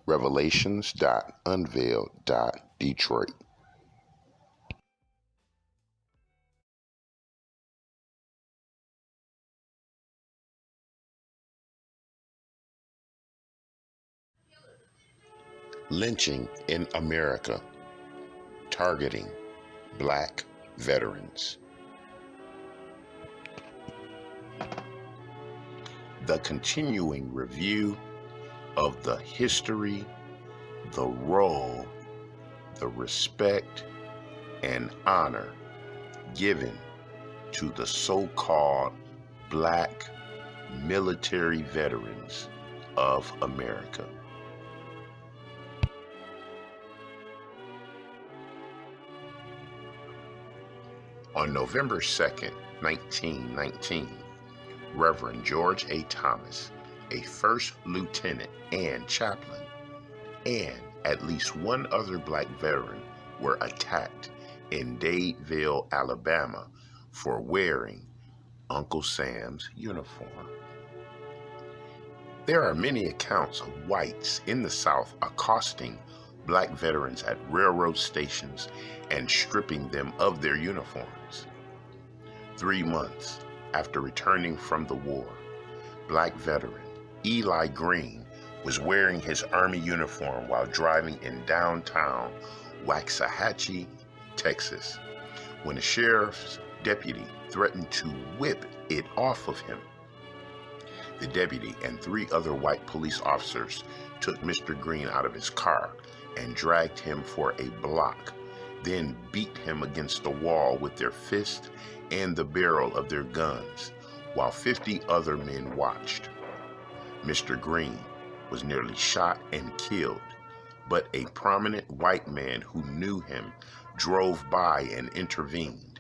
Revelations.Unveiled. Detroit. Lynching in America, targeting Black veterans. The continuing review of the history, the role, the respect, and honor given to the so-called Black military veterans of America. On November 2nd, 1919, Reverend George A. Thomas, a first lieutenant and chaplain, and at least one other Black veteran were attacked in Dadeville, Alabama, for wearing Uncle Sam's uniform. There are many accounts of whites in the South accosting Black veterans at railroad stations and stripping them of their uniforms. 3 months after returning from the war, Black veteran Eli Green was wearing his Army uniform while driving in downtown Waxahachie, Texas, when a sheriff's deputy threatened to whip it off of him. The deputy and 3 other white police officers took Mr. Green out of his car and dragged him for a block, then beat him against the wall with their fists and the barrel of their guns, while 50 other men watched. Mr. Green was nearly shot and killed, but a prominent white man who knew him drove by and intervened.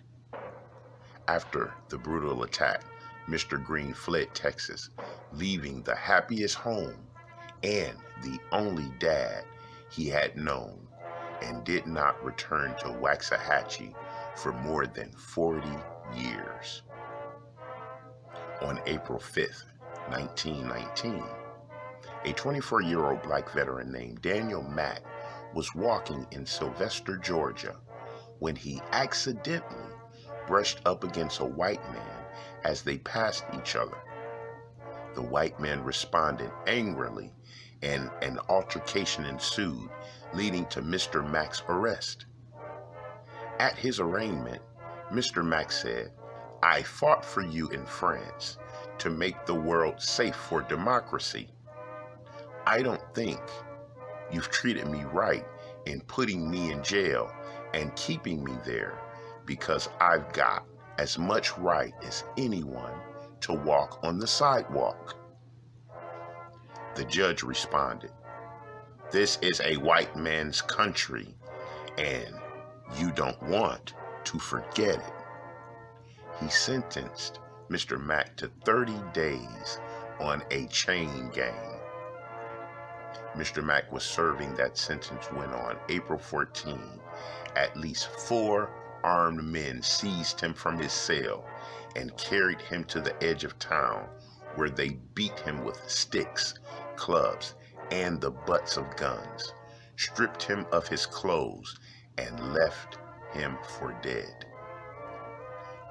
After the brutal attack, Mr. Green fled Texas, leaving the happiest home and the only dad he had known, and did not return to Waxahachie for more than 40 years. On April 5th, 1919, a 24-year-old Black veteran named Daniel Mack was walking in Sylvester, Georgia, when he accidentally brushed up against a white man as they passed each other. The white man responded angrily, and an altercation ensued, leading to Mr. Mack's arrest. At his arraignment, Mr. Mack said, "I fought for you in France to make the world safe for democracy. I don't think you've treated me right in putting me in jail and keeping me there, because I've got as much right as anyone to walk on the sidewalk." The judge responded, "This is a white man's country, and you don't want to forget it." He sentenced Mr. Mack to 30 days on a chain gang. Mr. Mack was serving that sentence when on April 14, at least 4 armed men seized him from his cell and carried him to the edge of town, where they beat him with sticks, clubs, and the butts of guns, stripped him of his clothes, and left him for dead.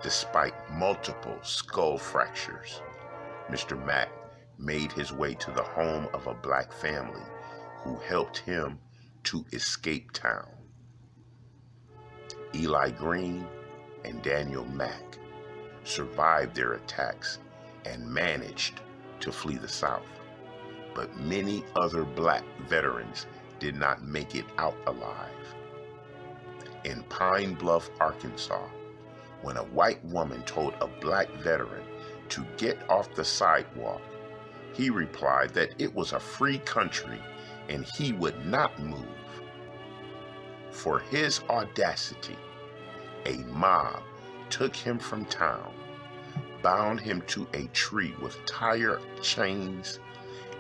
Despite multiple skull fractures, Mr. Mack made his way to the home of a Black family who helped him to escape town. Eli Green and Daniel Mack survived their attacks and managed to flee the South, but many other Black veterans did not make it out alive. In Pine Bluff, Arkansas, when a white woman told a Black veteran to get off the sidewalk, he replied that it was a free country and he would not move. For his audacity, a mob took him from town, bound him to a tree with tire chains,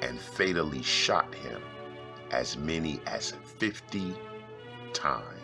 and fatally shot him as many as 50 times.